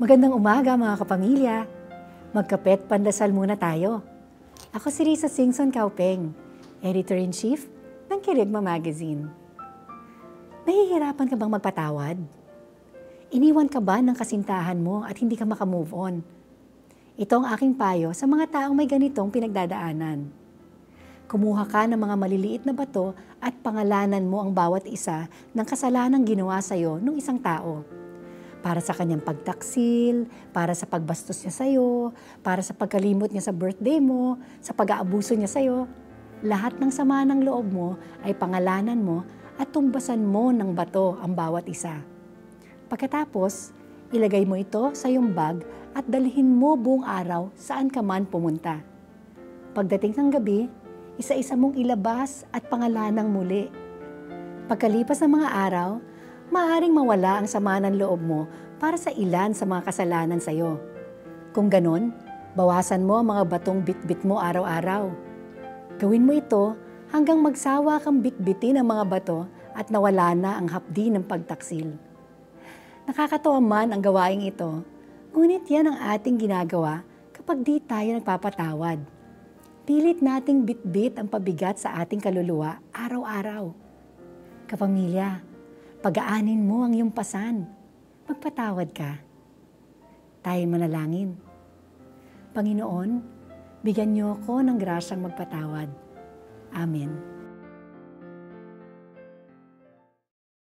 Magandang umaga mga kapamilya. Magkapet pandasal muna tayo. Ako si Risa Singson Kaupeng, Editor-in-Chief ng Kirigma Magazine. Nahihirapan ka bang magpatawad? Iniwan ka ba ng kasintahan mo at hindi ka makamove on? Ito ang aking payo sa mga taong may ganitong pinagdadaanan. Kumuha ka ng mga maliliit na bato at pangalanan mo ang bawat isa ng kasalanang ginawa sa iyo ng isang tao. Para sa kanyang pagtaksil, para sa pagbastos niya sa iyo, para sa pagkalimot niya sa birthday mo, sa pag-aabuso niya sa iyo. Lahat ng sama ng loob mo ay pangalanan mo at tumbasan mo ng bato ang bawat isa. Pagkatapos, ilagay mo ito sa iyong bag at dalhin mo buong araw saan ka man pumunta. Pagdating ng gabi, isa-isa mong ilabas at pangalanang muli. Pagkalipas ng mga araw, maaaring mawala ang sama ng loob mo para sa ilan sa mga kasalanan sa iyo. Kung ganon, bawasan mo ang mga batong bitbit mo araw-araw. Gawin mo ito hanggang magsawa kang bitbitin ang mga bato at nawala na ang hapdi ng pagtaksil. Nakakatawa man ang gawaing ito, ngunit yan ang ating ginagawa kapag di tayo nagpapatawad. Pilit nating bitbit ang pabigat sa ating kaluluwa araw-araw. Kapamilya, pagaanin mo ang iyong pasan. Magpatawad ka. Tayo manalangin. Panginoon, bigyan niyo ako ng grasyang magpatawad. Amen.